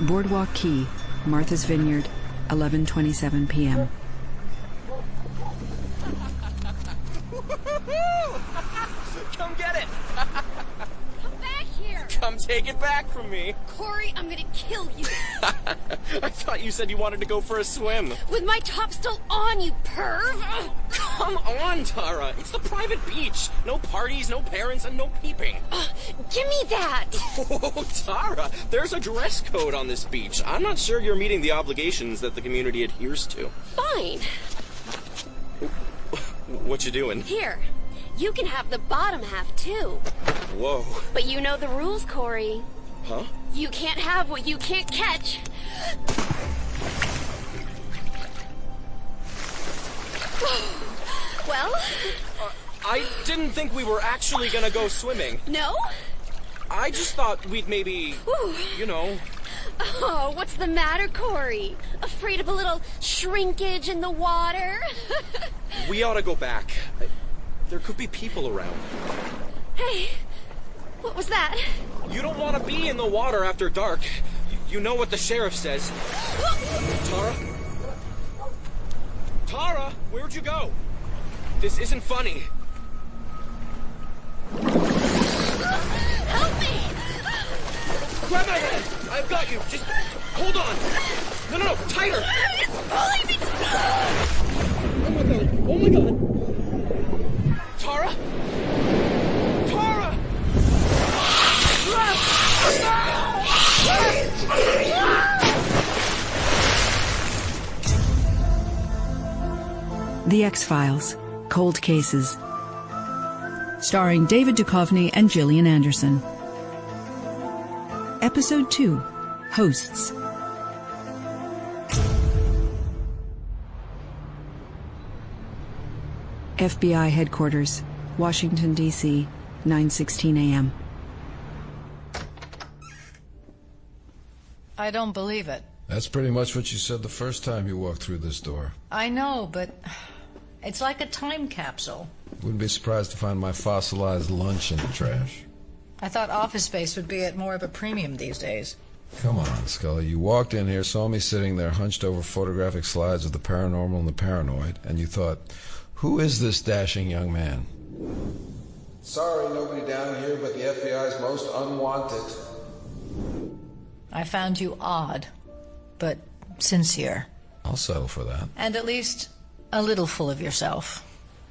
Boardwalk Key, Martha's Vineyard, 11:27 p.m. Come get it! Come back here! Come take it back from me! Corey, I'm gonna kill you! I thought you said you wanted to go for a swim. With my top still on, you perv! Come on, Tara. It's the private beach. No parties, no parents, and no peeping. Give me that! Oh, Tara, there's a dress code on this beach. I'm not sure you're meeting the obligations that the community adheres to. Fine. What you doing? Here. You can have the bottom half, too. Whoa. But you know the rules, Corey. Huh? You can't have what you can't catch. Well? I didn't think we were actually gonna go swimming. No? I just thought we'd maybe, you know... Oh, what's the matter, Corey? Afraid of a little shrinkage in the water? We ought to go back. There could be people around. Hey, what was that? You don't want to be in the water after dark. You know what the sheriff says. Tara? Tara, where'd you go? This isn't funny. Help me! Grab my hand! I've got you. Just hold on. No, tighter. It's pulling me! Oh my god. Tara? Tara! The X-Files, Cold Cases. Starring David Duchovny and Gillian Anderson. Episode 2, Hosts. FBI Headquarters, Washington, D.C., 9:16 a.m. I don't believe it. That's pretty much what you said the first time you walked through this door. I know, but it's like a time capsule. Wouldn't be surprised to find my fossilized lunch in the trash. I thought office space would be at more of a premium these days. Come on, Scully. You walked in here, saw me sitting there hunched over photographic slides of the paranormal and the paranoid, and you thought, who is this dashing young man? Sorry, nobody down here but the FBI's most unwanted. I found you odd, but sincere. I'll settle for that. And at least a little full of yourself.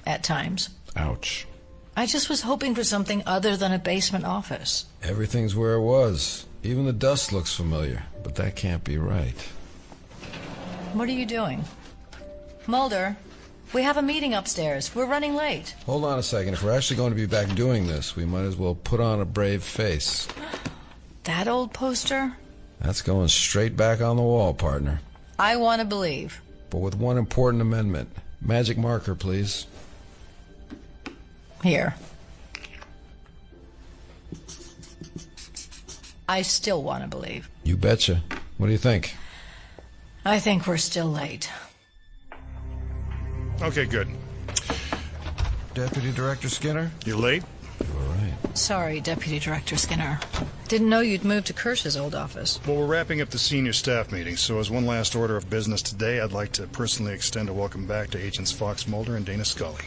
At times. Ouch. I just was hoping for something other than a basement office. Everything's where it was. Even the dust looks familiar, but that can't be right. What are you doing? Mulder, we have a meeting upstairs. We're running late. Hold on a second. If we're actually going to be back doing this, we might as well put on a brave face. That old poster? That's going straight back on the wall, partner. I want to believe. But with one important amendment. Magic marker, please. Here. I still want to believe. You betcha. What do you think? I think we're still late. Okay, good. Deputy Director Skinner? You late? You were right. Sorry, Deputy Director Skinner. Didn't know you'd moved to Kirsch's old office. Well, we're wrapping up the senior staff meeting, so as one last order of business today, I'd like to personally extend a welcome back to Agents Fox Mulder and Dana Scully.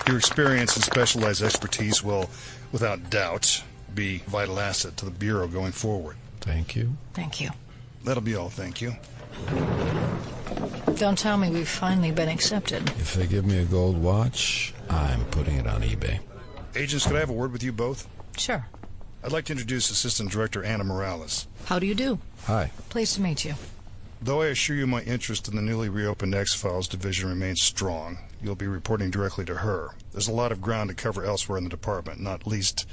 Your experience and specialized expertise will, without doubt, be a vital asset to the Bureau going forward. Thank you. Thank you. That'll be all, thank you. Don't tell me we've finally been accepted. If they give me a gold watch, I'm putting it on eBay. Agents, could I have a word with you both? Sure. I'd like to introduce Assistant Director Anna Morales. How do you do? Hi. Pleased to meet you. Though I assure you my interest in the newly reopened X-Files division remains strong, you'll be reporting directly to her. There's a lot of ground to cover elsewhere in the department, not least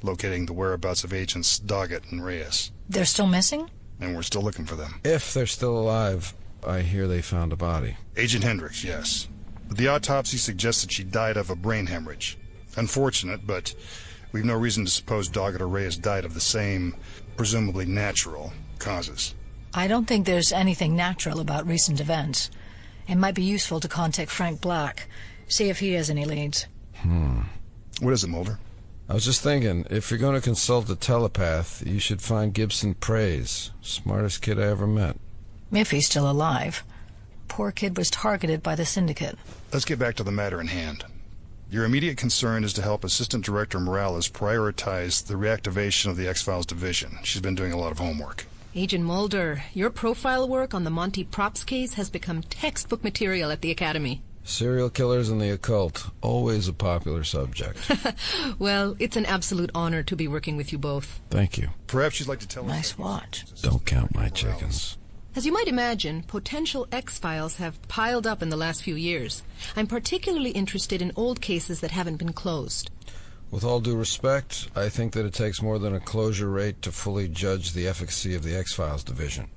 locating the whereabouts of Agents Doggett and Reyes. They're still missing? And we're still looking for them. If they're still alive, I hear they found a body. Agent Hendricks, yes. But the autopsy suggests that she died of a brain hemorrhage. Unfortunate, but we've no reason to suppose Doggett or Reyes died of the same, presumably natural, causes. I don't think there's anything natural about recent events. It might be useful to contact Frank Black, see if he has any leads. What is it, Mulder? I was just thinking, if you're going to consult a telepath, you should find Gibson Praise. Smartest kid I ever met. If he's still alive. Poor kid was targeted by the syndicate. Let's get back to the matter in hand. Your immediate concern is to help Assistant Director Morales prioritize the reactivation of the X-Files division. She's been doing a lot of homework. Agent Mulder, your profile work on the Monty Props case has become textbook material at the Academy. Serial killers and the occult, always a popular subject. Well, it's an absolute honor to be working with you both. Thank you. Perhaps you'd like to tell us... Nice watch. Don't count my chickens. As you might imagine, potential X-Files have piled up in the last few years. I'm particularly interested in old cases that haven't been closed. With all due respect, I think that it takes more than a closure rate to fully judge the efficacy of the X-Files division.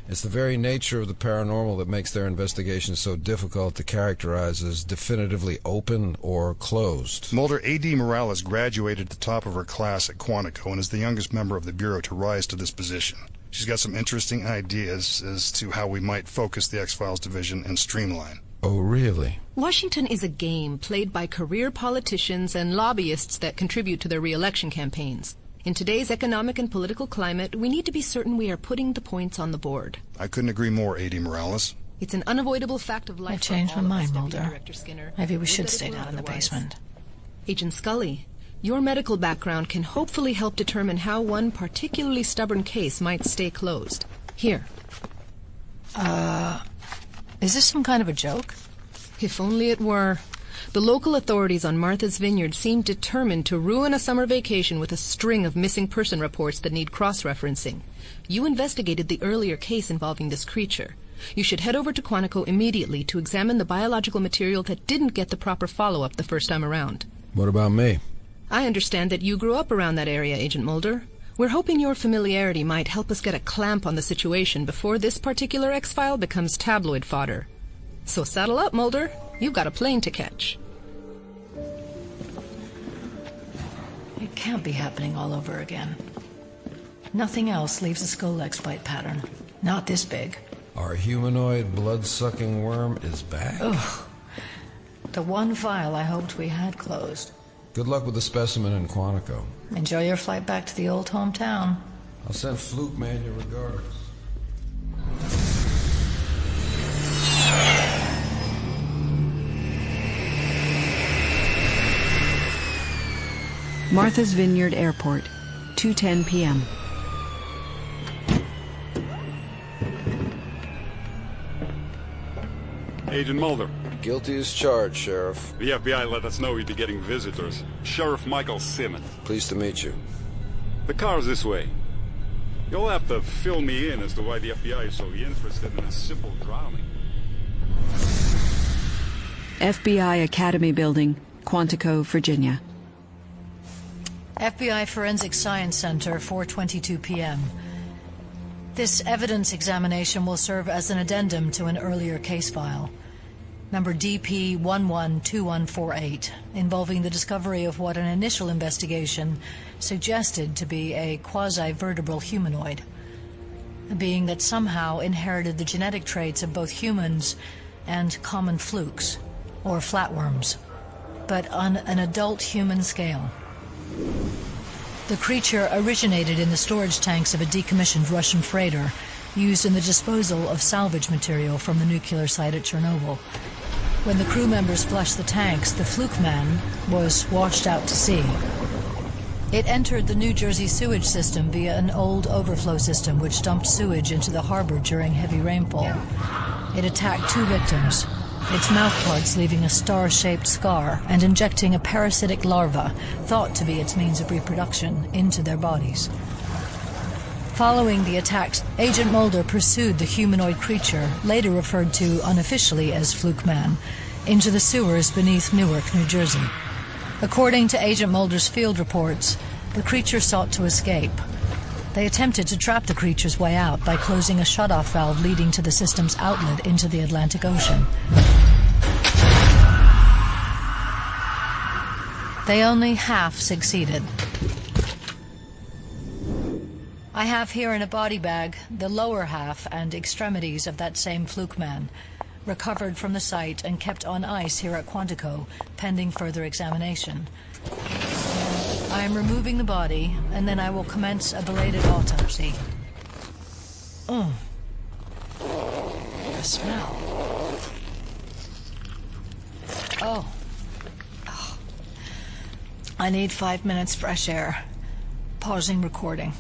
It's the very nature of the paranormal that makes their investigations so difficult to characterize as definitively open or closed. Mulder, A.D. Morales graduated at the top of her class at Quantico and is the youngest member of the Bureau to rise to this position. She's got some interesting ideas as to how we might focus the X-Files division and streamline. Oh, really? Washington is a game played by career politicians and lobbyists that contribute to their re-election campaigns. In today's economic and political climate, we need to be certain we are putting the points on the board. I couldn't agree more, A.D. Morales. It's an unavoidable fact of life. I changed my mind, Mulder. Maybe we should Would that stay it were down in the otherwise. basement. Agent Scully, your medical background can hopefully help determine how one particularly stubborn case might stay closed. Here. Is this some kind of a joke? If only it were. The local authorities on Martha's Vineyard seem determined to ruin a summer vacation with a string of missing person reports that need cross-referencing. You investigated the earlier case involving this creature. You should head over to Quantico immediately to examine the biological material that didn't get the proper follow-up the first time around. What about me? I understand that you grew up around that area, Agent Mulder. We're hoping your familiarity might help us get a clamp on the situation before this particular X-file becomes tabloid fodder. So saddle up, Mulder. You've got a plane to catch. It can't be happening all over again. Nothing else leaves a Scolex bite pattern. Not this big. Our humanoid blood-sucking worm is back. Ugh. The one file I hoped we had closed. Good luck with the specimen in Quantico. Enjoy your flight back to the old hometown. I'll send Fluke Man your regards. Martha's Vineyard Airport, 2:10 p.m. Agent Mulder. Guilty as charged, Sheriff. The FBI let us know we'd be getting visitors. Sheriff Michael Simmons. Pleased to meet you. The car's this way. You'll have to fill me in as to why the FBI is so interested in a simple drowning. FBI Academy Building, Quantico, Virginia. FBI Forensic Science Center, 4:22 p.m. This evidence examination will serve as an addendum to an earlier case file, number DP 112148, involving the discovery of what an initial investigation suggested to be a quasi-vertebral humanoid, a being that somehow inherited the genetic traits of both humans and common flukes, or flatworms, but on an adult human scale. The creature originated in the storage tanks of a decommissioned Russian freighter used in the disposal of salvage material from the nuclear site at Chernobyl. When the crew members flushed the tanks, the fluke man was washed out to sea. It entered the New Jersey sewage system via an old overflow system which dumped sewage into the harbor during heavy rainfall. It attacked 2 victims, its mouthparts leaving a star-shaped scar and injecting a parasitic larva, thought to be its means of reproduction, into their bodies. Following the attacks, Agent Mulder pursued the humanoid creature, later referred to unofficially as Fluke Man, into the sewers beneath Newark, New Jersey. According to Agent Mulder's field reports, the creature sought to escape. They attempted to trap the creature's way out by closing a shutoff valve leading to the system's outlet into the Atlantic Ocean. They only half succeeded. I have here in a body bag the lower half and extremities of that same Fluke Man, recovered from the site and kept on ice here at Quantico, pending further examination. I am removing the body, and then I will commence a belated autopsy. Oh. The smell. Oh. I need 5 minutes fresh air. Pausing recording.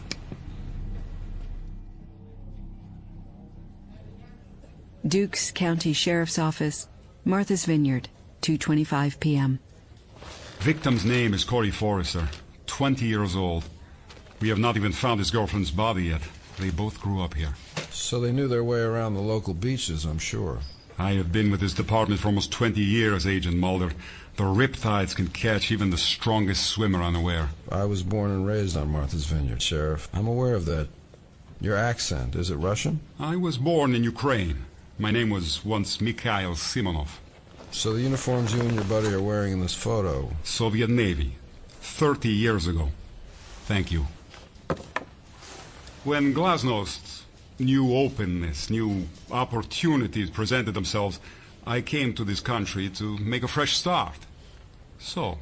Dukes County Sheriff's Office, Martha's Vineyard, 2:25 p.m. Victim's name is Corey Forrester, 20 years old. We have not even found his girlfriend's body yet. They both grew up here. So they knew their way around the local beaches, I'm sure. I have been with this department for almost 20 years, Agent Mulder. The riptides can catch even the strongest swimmer unaware. I was born and raised on Martha's Vineyard, Sheriff. I'm aware of that. Your accent, is it Russian? I was born in Ukraine. My name was once Mikhail Simonov. So the uniforms you and your buddy are wearing in this photo... Soviet Navy, 30 years ago. Thank you. When Glasnost, new openness, new opportunities presented themselves, I came to this country to make a fresh start. So,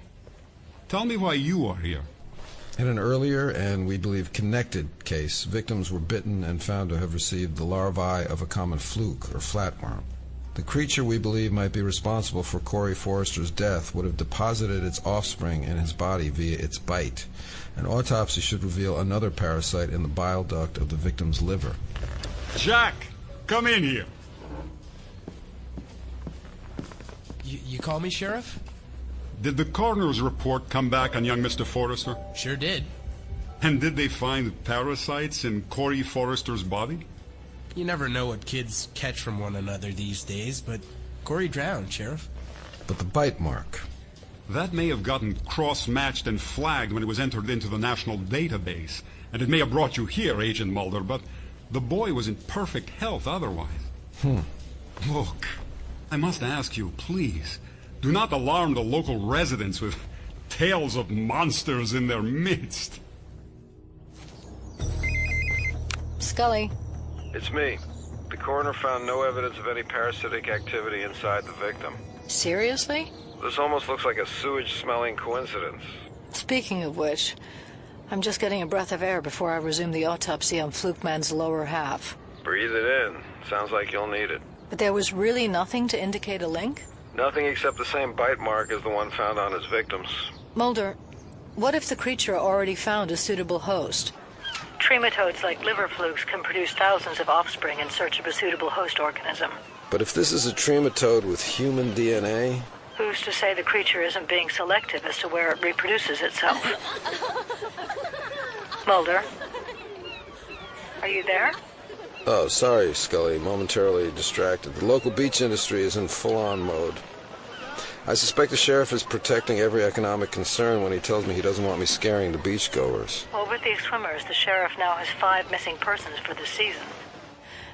tell me why you are here. In an earlier and, we believe, connected case, victims were bitten and found to have received the larvae of a common fluke or flatworm. The creature we believe might be responsible for Corey Forrester's death would have deposited its offspring in his body via its bite. An autopsy should reveal another parasite in the bile duct of the victim's liver. Jack, come in here. You call me, Sheriff? Did the coroner's report come back on young Mr. Forrester? Sure did. And did they find parasites in Corey Forrester's body? You never know what kids catch from one another these days, but Corey drowned, Sheriff. But the bite mark... That may have gotten cross-matched and flagged when it was entered into the national database. And it may have brought you here, Agent Mulder, but the boy was in perfect health otherwise. Look, I must ask you, please, do not alarm the local residents with tales of monsters in their midst. Scully. It's me. The coroner found no evidence of any parasitic activity inside the victim. Seriously? This almost looks like a sewage-smelling coincidence. Speaking of which, I'm just getting a breath of air before I resume the autopsy on Flukeman's lower half. Breathe it in. Sounds like you'll need it. But there was really nothing to indicate a link? Nothing except the same bite mark as the one found on his victims. Mulder, what if the creature already found a suitable host? Trematodes like liver flukes can produce thousands of offspring in search of a suitable host organism. But if this is a trematode with human DNA... Who's to say the creature isn't being selective as to where it reproduces itself? Mulder? Are you there? Oh, sorry, Scully. Momentarily distracted. The local beach industry is in full-on mode. I suspect the sheriff is protecting every economic concern when he tells me he doesn't want me scaring the beachgoers. Well, with these swimmers, the sheriff now has 5 missing persons for this season.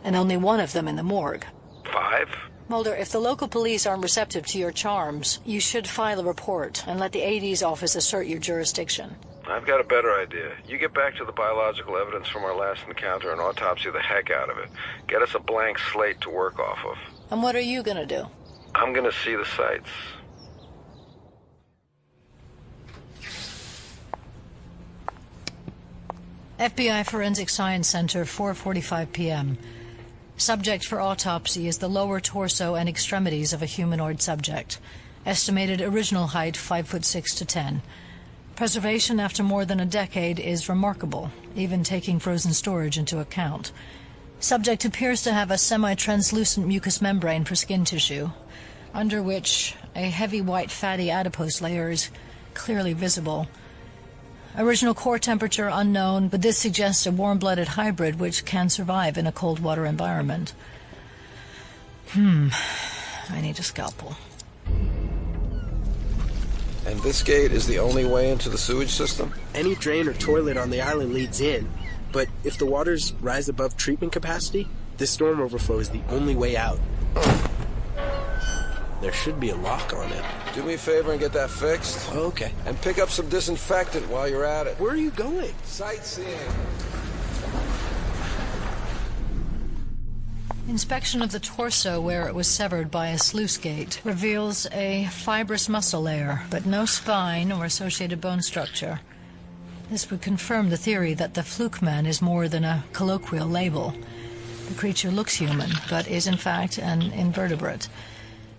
And only one of them in the morgue. 5? Mulder, if the local police aren't receptive to your charms, you should file a report and let the AD's office assert your jurisdiction. I've got a better idea. You get back to the biological evidence from our last encounter and autopsy the heck out of it. Get us a blank slate to work off of. And what are you gonna do? I'm gonna see the sights. FBI Forensic Science Center, 4:45 p.m. Subject for autopsy is the lower torso and extremities of a humanoid subject. Estimated original height 5'6" to 10. Preservation after more than a decade is remarkable, even taking frozen storage into account. Subject appears to have a semi-translucent mucous membrane for skin tissue, under which a heavy white fatty adipose layer is clearly visible. Original core temperature unknown, but this suggests a warm-blooded hybrid which can survive in a cold water environment. I need a scalpel. And this gate is the only way into the sewage system? Any drain or toilet on the island leads in, but if the waters rise above treatment capacity, this storm overflow is the only way out. There should be a lock on it. Do me a favor and get that fixed. Oh, okay. And pick up some disinfectant while you're at it. Where are you going? Sightseeing. Inspection of the torso where it was severed by a sluice gate reveals a fibrous muscle layer, but no spine or associated bone structure. This would confirm the theory that the fluke man is more than a colloquial label. The creature looks human, but is in fact an invertebrate.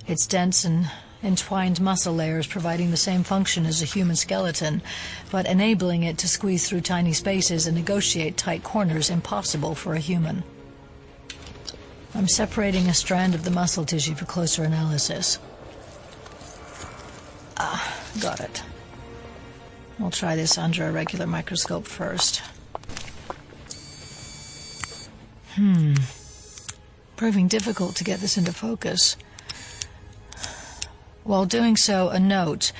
Its dense and entwined muscle layers providing the same function as a human skeleton, but enabling it to squeeze through tiny spaces and negotiate tight corners impossible for a human. I'm separating a strand of the muscle tissue for closer analysis. Got it. We'll try this under a regular microscope first. Proving difficult to get this into focus. While doing so, a note.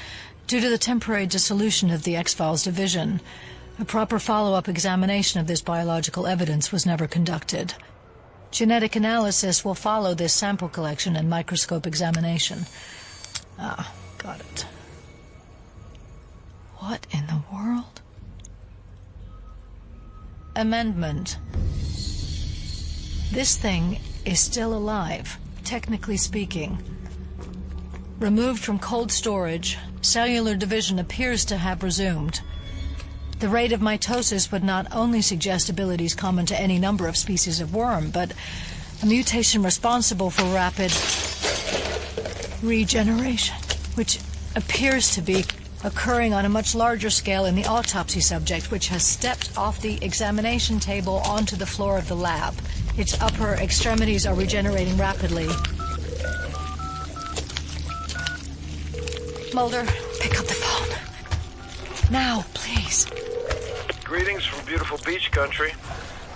Due to the temporary dissolution of the X-Files division, a proper follow-up examination of this biological evidence was never conducted. Genetic analysis will follow this sample collection and microscope examination. Got it. What in the world? Amendment. This thing is still alive, technically speaking. Removed from cold storage, cellular division appears to have resumed. The rate of mitosis would not only suggest abilities common to any number of species of worm, but a mutation responsible for rapid regeneration, which appears to be occurring on a much larger scale in the autopsy subject, which has stepped off the examination table onto the floor of the lab. Its upper extremities are regenerating rapidly. Mulder, pick up the phone. Now, please. Greetings from beautiful beach country.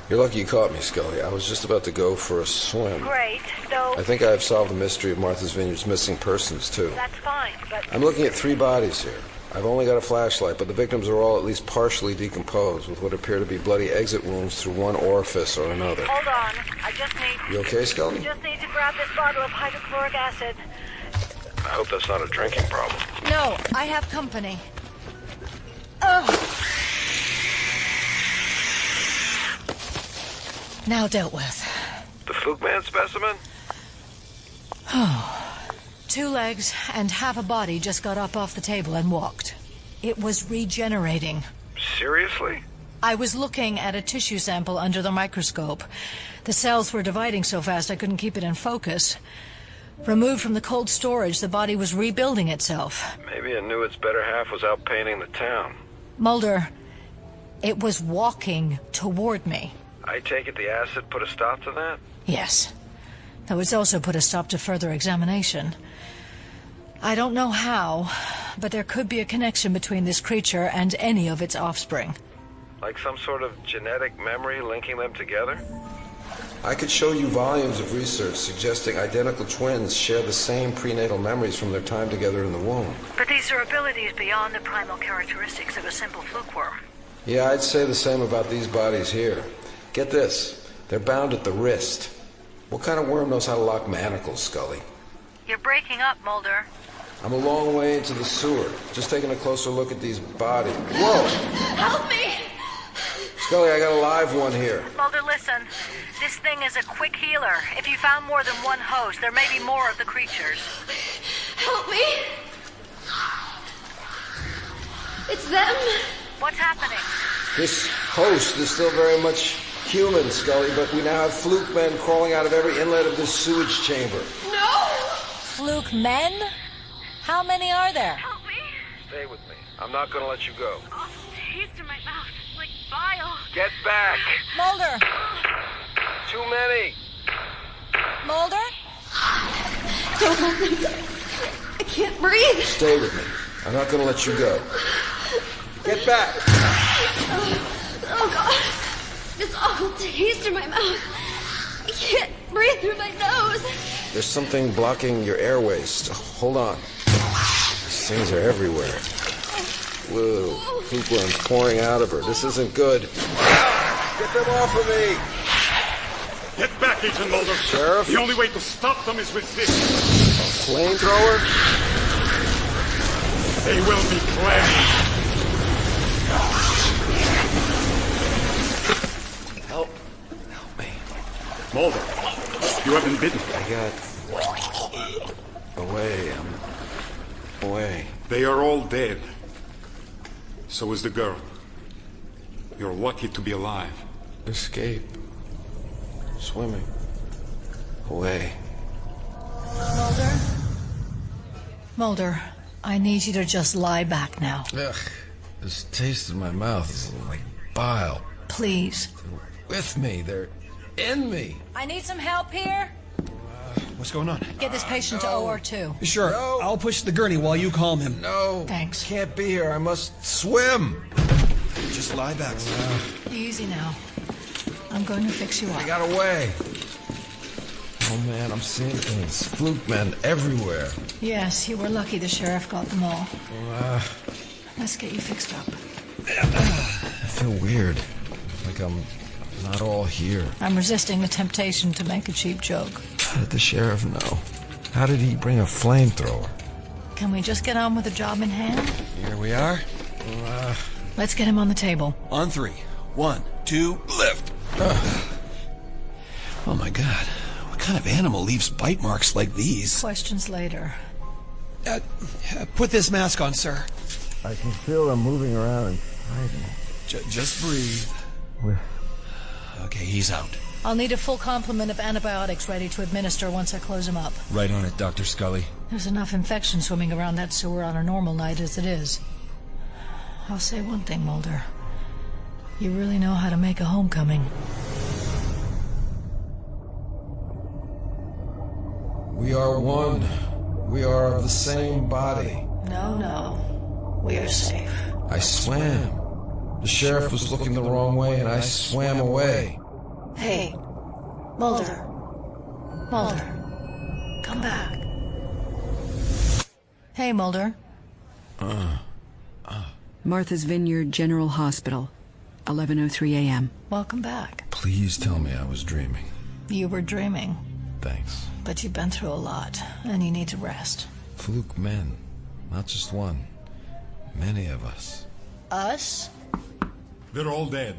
You're lucky you caught me, Scully. I was just about to go for a swim. Great, so... I think I've solved the mystery of Martha's Vineyard's missing persons, too. That's fine, but... I'm looking at 3 bodies here. I've only got a flashlight, but the victims are all at least partially decomposed, with what appear to be bloody exit wounds through one orifice or another. Hold on. I just need... You okay, Scully? Just need to grab this bottle of hydrochloric acid. I hope that's not a drinking problem. No, I have company. Ugh. Now dealt with. The Fluke Man specimen? Oh. 2 legs and half a body just got up off the table and walked. It was regenerating. Seriously? I was looking at a tissue sample under the microscope. The cells were dividing so fast I couldn't keep it in focus. Removed from the cold storage, the body was rebuilding itself. Maybe it knew its better half was out painting the town. Mulder, it was walking toward me. I take it the acid put a stop to that? Yes. Though it's also put a stop to further examination. I don't know how, but there could be a connection between this creature and any of its offspring. Like some sort of genetic memory linking them together? I could show you volumes of research suggesting identical twins share the same prenatal memories from their time together in the womb. But these are abilities beyond the primal characteristics of a simple fluke worm. Yeah, I'd say the same about these bodies here. Get this, they're bound at the wrist. What kind of worm knows how to lock manacles, Scully? You're breaking up, Mulder. I'm a long way into the sewer. Just taking a closer look at these bodies. Whoa! Help me! Scully, I got a live one here. Mulder, listen. This thing is a quick healer. If you found more than one host, there may be more of the creatures. Help me! It's them! What's happening? This host is still very much human, Scully, but we now have fluke men crawling out of every inlet of this sewage chamber. No! Fluke men? How many are there? Help me! Stay with me. I'm not going to let you go. Oh, taste in my mouth, like bile. Get back! Mulder! Too many! Mulder? Don't let me. I can't breathe. Stay with me. I'm not going to let you go. Get back! Oh, God. This awful taste in my mouth. I can't breathe through my nose. There's something blocking your airways. Hold on. These things are everywhere. Whoa. Fluke worms pouring out of her. This isn't good. Get them off of me! Get back, Agent Mulder. Sheriff? The only way to stop them is with this. A flamethrower? They will be cleansed. Help me. Mulder, you have been bitten. I got away. I'm away. They are all dead. So is the girl. You're lucky to be alive. Escape. Swimming. Away. Mulder, I need you to just lie back now. Ugh. This taste in my mouth is like bile. Please. They're with me. They're in me. I need some help here. What's going on? Get this patient to OR2. Sure. No. I'll push the gurney while you calm him. No. Thanks. Can't be here. I must swim. Just lie back. Easy now. I'm going to fix you up. I got away. Oh, man, I'm seeing things. Fluke men everywhere. Yes, you were lucky the sheriff got them all. Let's get you fixed up. I feel weird. Like I'm not all here. I'm resisting the temptation to make a cheap joke. How did the sheriff know? How did he bring a flamethrower? Can we just get on with the job in hand? Here we are. Let's get him on the table. On 3. 1, 2, lift. Oh, my God. What kind of animal leaves bite marks like these? Questions later. Put this mask on, sir. I can feel them moving around and fighting. Just breathe. Okay, he's out. I'll need a full complement of antibiotics ready to administer once I close him up. Right on it, Dr. Scully. There's enough infection swimming around that sewer on a normal night as it is. I'll say one thing, Mulder. You really know how to make a homecoming. We are one. We are of the same body. No. We are safe. I swam. The sheriff was looking the wrong way, and I swam away. Hey, Mulder. Come back. Hey, Mulder. Martha's Vineyard General Hospital, 11:03 a.m. Welcome back. Please tell me I was dreaming. You were dreaming, Thanks. but you've been through a lot, and you need to rest. Fluke men. Not just one. Many of us. Us? They're all dead.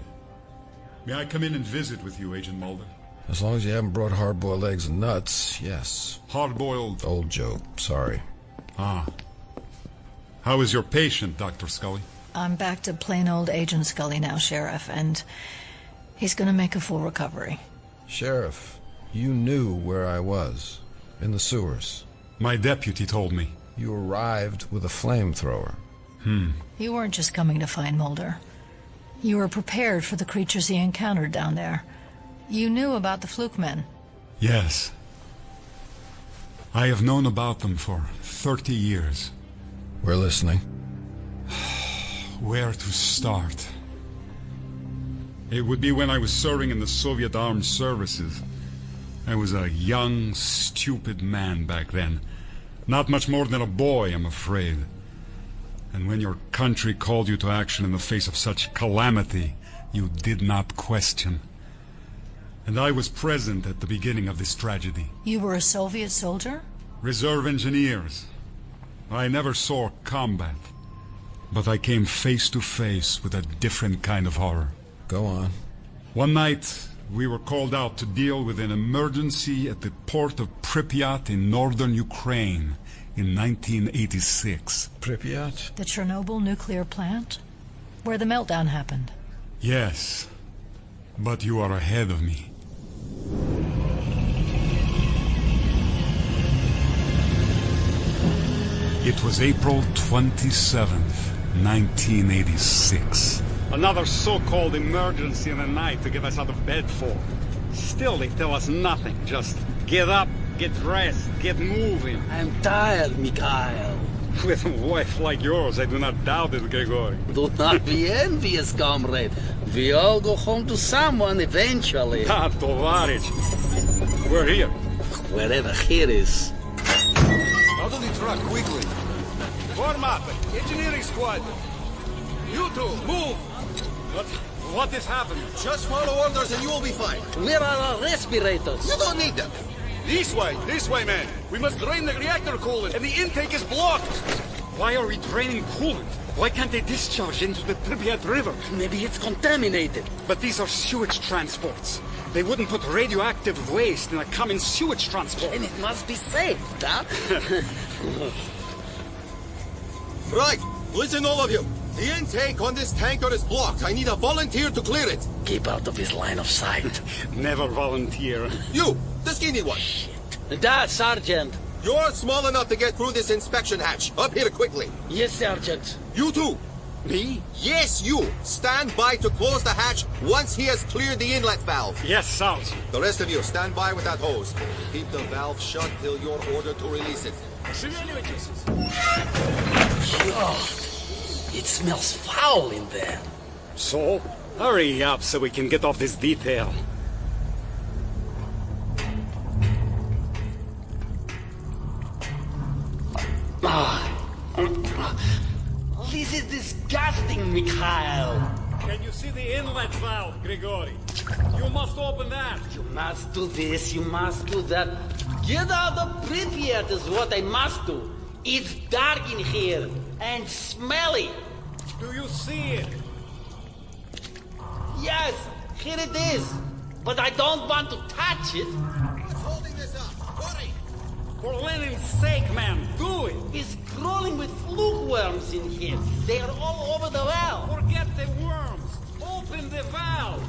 May I come in and visit with you, Agent Mulder? As long as you haven't brought hard-boiled eggs and nuts, yes. Hard-boiled? Old joke. Sorry. Ah. How is your patient, Dr. Scully? I'm back to plain old Agent Scully now, Sheriff, and he's gonna make a full recovery. Sheriff, you knew where I was. In the sewers. My deputy told me. You arrived with a flamethrower. You weren't just coming to find Mulder. You were prepared for the creatures he encountered down there. You knew about the Fluke men. Yes. I have known about them for 30 years. We're listening. Where to start? It would be when I was serving in the Soviet Armed Services. I was a young, stupid man back then. Not much more than a boy, I'm afraid. And when your country called you to action in the face of such calamity, you did not question. And I was present at the beginning of this tragedy. You were a Soviet soldier? Reserve engineers. I never saw combat. But I came face to face with a different kind of horror. Go on. One night, we were called out to deal with an emergency at the port of Pripyat in northern Ukraine in 1986. Pripyat? The Chernobyl nuclear plant? Where the meltdown happened? Yes, but you are ahead of me. It was April 27th, 1986. Another so-called emergency in the night to get us out of bed for. Still, they tell us nothing. Just get up, get dressed, get moving. I'm tired, Mikhail. With a wife like yours, I do not doubt it, Gregory. Do not be envious, comrade. We all go home to someone eventually. Ah, Tovarich. We're here. Wherever here is. Out of the truck, quickly. Form up. Engineering squad. You two, move. What is happening? Just follow orders and you will be fine. Where are our respirators? You don't need them. This way, man. We must drain the reactor coolant, and the intake is blocked. Why are we draining coolant? Why can't they discharge into the Pripyat River? Maybe it's contaminated. But these are sewage transports. They wouldn't put radioactive waste in a common sewage transport. And it must be safe, huh? Right. Listen, all of you. The intake on this tanker is blocked. I need a volunteer to clear it. Keep out of his line of sight. Never volunteer. You, the skinny one. That, Sergeant. You're small enough to get through this inspection hatch. Up here quickly. Yes, Sergeant. You too. Me? Yes, you. Stand by to close the hatch once he has cleared the inlet valve. Yes, Sarge. The rest of you, stand by with that hose. Keep the valve shut till you're ordered to release it. It smells foul in there. So, hurry up so we can get off this detail. This is disgusting, Mikhail. Can you see the inlet valve, Grigory? You must open that. You must do this, you must do that. Get out of Pripyat is what I must do. It's dark in here and smelly. Do you see it? Yes, here it is. But I don't want to touch it. He's holding this up. Hurry! For Lenin's sake, man, do it! It's crawling with fluke worms in here. They are all over the valve. Forget the worms. Open the valve.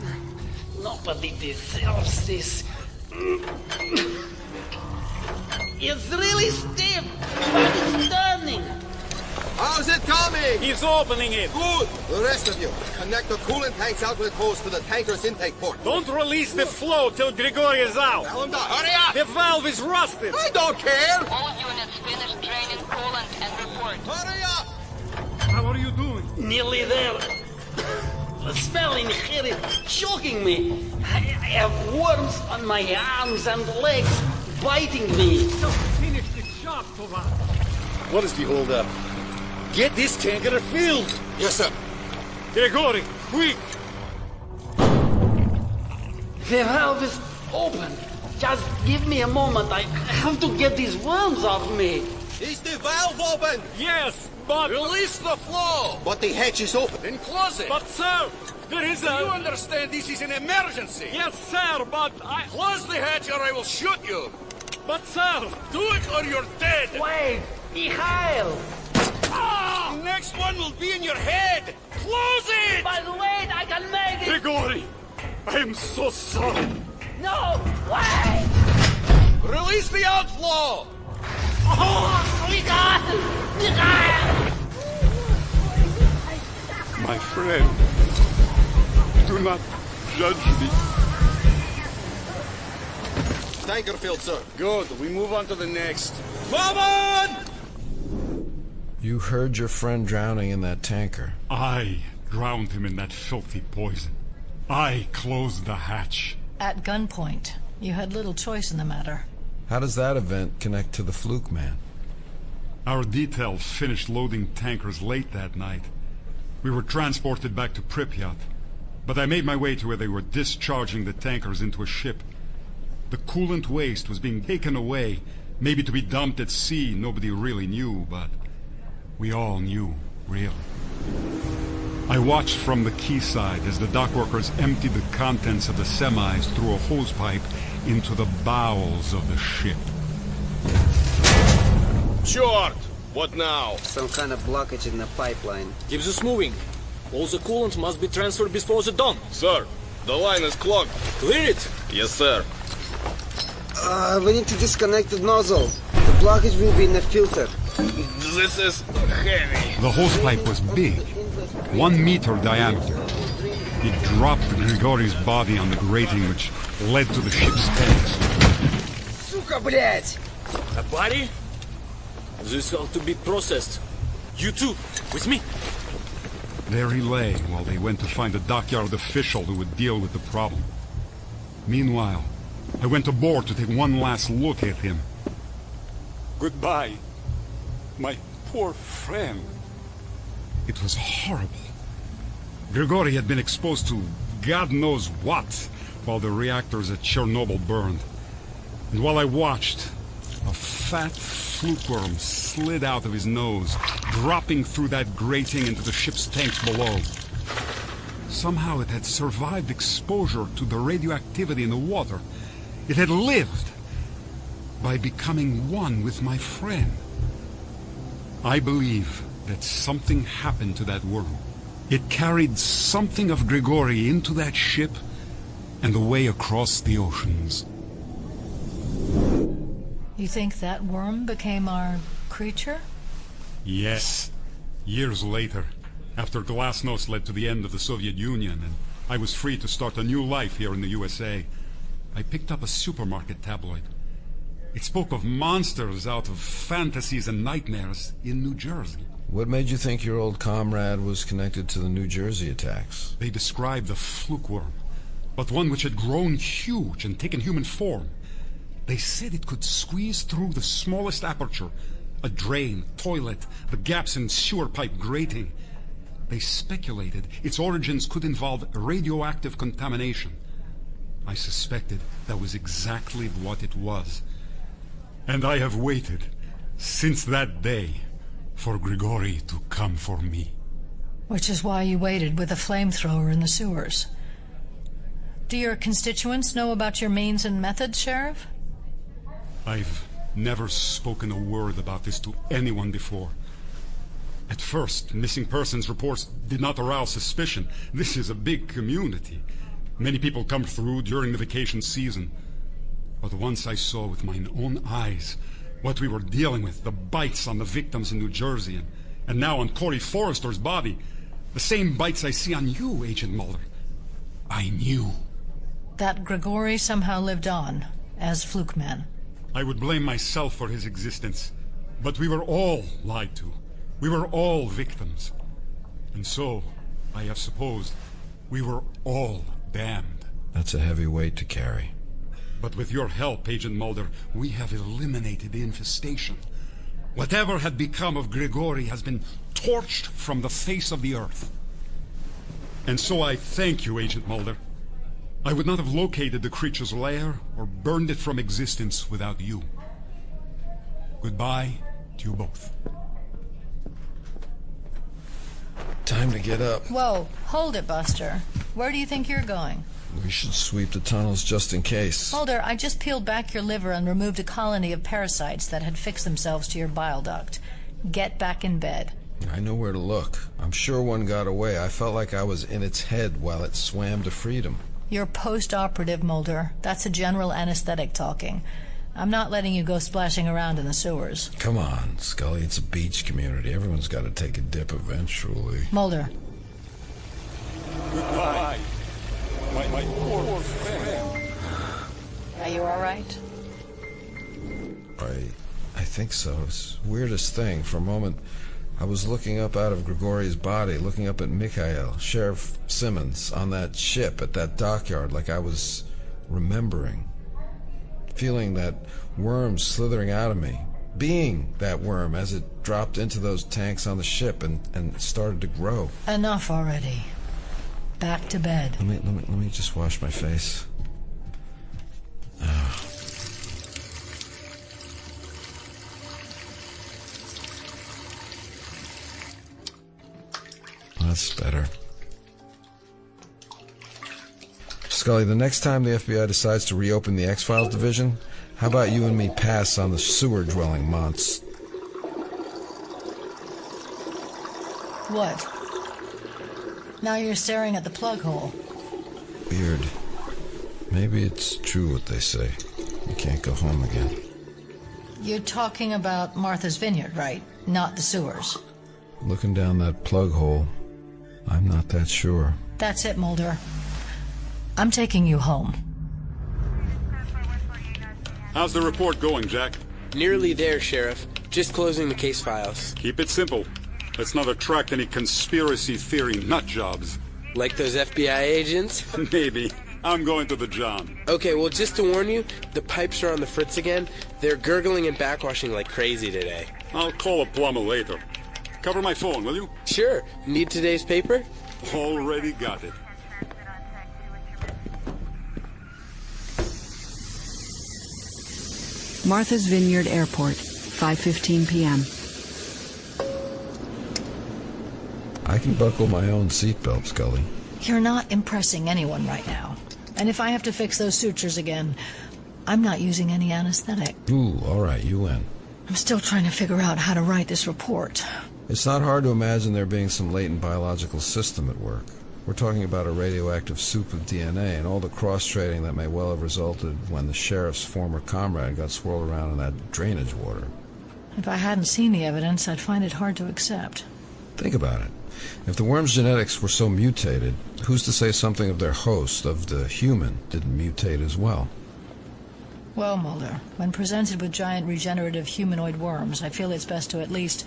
Nobody deserves this. It's really stiff, but it's turning. How's it coming? He's opening it. Good. The rest of you, connect the coolant tank's outlet hose to the tanker's intake port. Don't release the flow till Grigory is out. Tell him to hurry up. The valve is rusted. I don't care. All units finish draining coolant and report. Hurry up. How are you doing? Nearly there. The smell in here is choking me. I have worms on my arms and legs biting me. Just finish the job, Tovar. What is the holdup? Get this tanker filled. Yes, sir. Grigory, quick! The valve is open. Just give me a moment. I have to get these worms off me. Is the valve open? Yes, but... Release the flow. But the hatch is open. Then close it. But, sir, there is a... You understand this is an emergency. Yes, sir, but I... Close the hatch or I will shoot you. But, sir... Do it or you're dead. Wait, Mikhail. Ah! The next one will be in your head. Close it. By the way, I can make it. Grigory, I am so sorry. No, wait. Release the outflow. Oh, Mikhail. Mikhail. My friend, do not judge me. Tanker filled, sir. Good. We move on to the next. Move on! You heard your friend drowning in that tanker. I drowned him in that filthy poison. I closed the hatch. At gunpoint, you had little choice in the matter. How does that event connect to the fluke man? Our detail finished loading tankers late that night. We were transported back to Pripyat, but I made my way to where they were discharging the tankers into a ship. The coolant waste was being taken away, maybe to be dumped at sea. Nobody really knew, but we all knew, really. I watched from the quayside as the dockworkers emptied the contents of the semis through a hosepipe into the bowels of the ship. Short! What now? Some kind of blockage in the pipeline. Keeps us moving. All the coolant must be transferred before the dawn. Sir, the line is clogged. Clear it? Yes, sir. We need to disconnect the nozzle. The blockage will be in the filter. This is heavy. The hosepipe was big, 1 meter diameter. It dropped Grigory's body on the grating which led to the ship's tanks. Сука, блядь! A body? This ought to be processed. You too, with me. There he lay while they went to find a dockyard official who would deal with the problem. Meanwhile, I went aboard to take one last look at him. Goodbye, my poor friend. It was horrible. Grigory had been exposed to God knows what while the reactors at Chernobyl burned. And while I watched, a fat flukeworm slid out of his nose, dropping through that grating into the ship's tanks below. Somehow it had survived exposure to the radioactivity in the water. It had lived by becoming one with my friend. I believe that something happened to that worm. It carried something of Grigori into that ship and away across the oceans. You think that worm became our creature? Yes. Years later, after Glasnost led to the end of the Soviet Union and I was free to start a new life here in the USA, I picked up a supermarket tabloid. It spoke of monsters out of fantasies and nightmares in New Jersey. What made you think your old comrade was connected to the New Jersey attacks? They described the fluke worm, but one which had grown huge and taken human form. They said it could squeeze through the smallest aperture, a drain, toilet, the gaps in sewer pipe grating. They speculated its origins could involve radioactive contamination. I suspected that was exactly what it was. And I have waited, since that day, for Grigori to come for me. Which is why you waited with a flamethrower in the sewers. Do your constituents know about your means and methods, Sheriff? I've never spoken a word about this to anyone before. At first, missing persons reports did not arouse suspicion. This is a big community. Many people come through during the vacation season. But once I saw with my own eyes what we were dealing with, the bites on the victims in New Jersey, and now on Corey Forrester's body, the same bites I see on you, Agent Mulder, I knew. That Grigori somehow lived on, as Fluke Man. I would blame myself for his existence, but we were all lied to. We were all victims. And so, I have supposed, we were all damned. That's a heavy weight to carry. But with your help, Agent Mulder, we have eliminated the infestation. Whatever had become of Grigori has been torched from the face of the earth. And so I thank you, Agent Mulder. I would not have located the creature's lair or burned it from existence without you. Goodbye to you both. Time to get up. Whoa, hold it, Buster. Where do you think you're going? We should sweep the tunnels just in case. Mulder, I just peeled back your liver and removed a colony of parasites that had fixed themselves to your bile duct. Get back in bed. I know where to look. I'm sure one got away. I felt like I was in its head while it swam to freedom. You're post-operative, Mulder. That's a general anesthetic talking. I'm not letting you go splashing around in the sewers. Come on, Scully. It's a beach community. Everyone's got to take a dip eventually. Mulder. Goodbye. My poor friend. Are you all right? I think so. It's the weirdest thing. For a moment, I was looking up out of Grigori's body, looking up at Mikhail, Sheriff Simmons, on that ship at that dockyard, like I was remembering. Feeling that worm slithering out of me. Being that worm as it dropped into those tanks on the ship and started to grow. Enough already. Back to bed. Let me just wash my face. That's better. Scully, the next time the FBI decides to reopen the X-Files division, how about you and me pass on the sewer-dwelling months? What? Now you're staring at the plug hole. Weird. Maybe it's true what they say. You can't go home again. You're talking about Martha's Vineyard, right? Not the sewers. Looking down that plug hole, I'm not that sure. That's it, Mulder. I'm taking you home. How's the report going, Jack? Nearly there, Sheriff. Just closing the case files. Keep it simple. Let's not attract any conspiracy theory nut jobs. Like those FBI agents? Maybe. I'm going to the John. Okay, well, just to warn you, the pipes are on the fritz again. They're gurgling and backwashing like crazy today. I'll call a plumber later. Cover my phone, will you? Sure. Need today's paper? Already got it. Martha's Vineyard Airport, 5:15 p.m. I can buckle my own seatbelt, Scully. You're not impressing anyone right now. And if I have to fix those sutures again, I'm not using any anesthetic. Ooh, all right, you win. I'm still trying to figure out how to write this report. It's not hard to imagine there being some latent biological system at work. We're talking about a radioactive soup of DNA and all the cross-trading that may well have resulted when the sheriff's former comrade got swirled around in that drainage water. If I hadn't seen the evidence, I'd find it hard to accept. Think about it. If the worm's genetics were so mutated, who's to say something of their host, of the human, didn't mutate as well? Well, Mulder, when presented with giant regenerative humanoid worms, I feel it's best to at least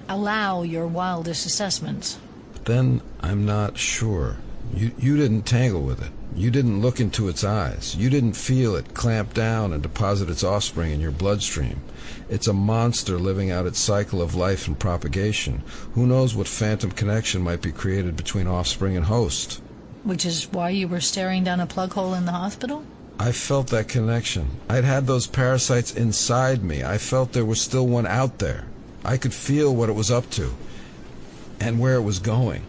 allow your wildest assessments. Then I'm not sure. You didn't tangle with it. You didn't look into its eyes. You didn't feel it clamp down and deposit its offspring in your bloodstream. It's a monster living out its cycle of life and propagation. Who knows what phantom connection might be created between offspring and host? Which is why you were staring down a plug hole in the hospital? I felt that connection. I'd had those parasites inside me. I felt there was still one out there. I could feel what it was up to. And where it was going.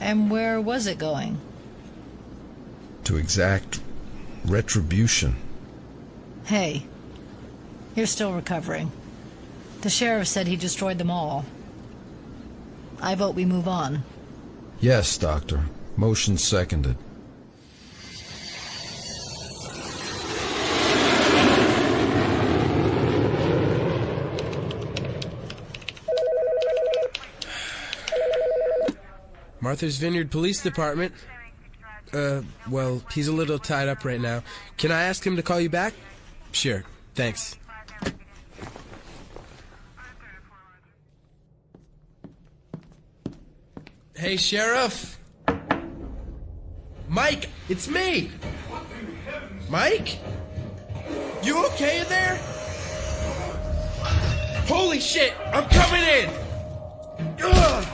And where was it going? To exact retribution. Hey, you're still recovering. The sheriff said he destroyed them all. I vote we move on. Yes, Doctor. Motion seconded. Martha's Vineyard Police Department. Well, he's a little tied up right now. Can I ask him to call you back? Sure, thanks. Hey, Sheriff! Mike, it's me! Mike? You okay in there? Holy shit, I'm coming in! Ugh!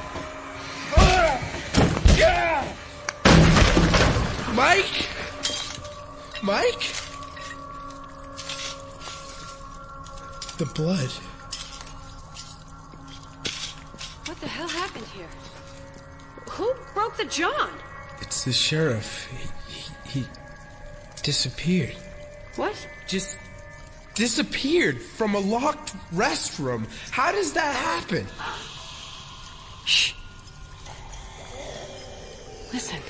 Yeah! Mike? Mike? The blood. What the hell happened here? Who broke the John? It's the sheriff. He disappeared. What? Just disappeared from a locked restroom. How does that happen? Shh. Listen.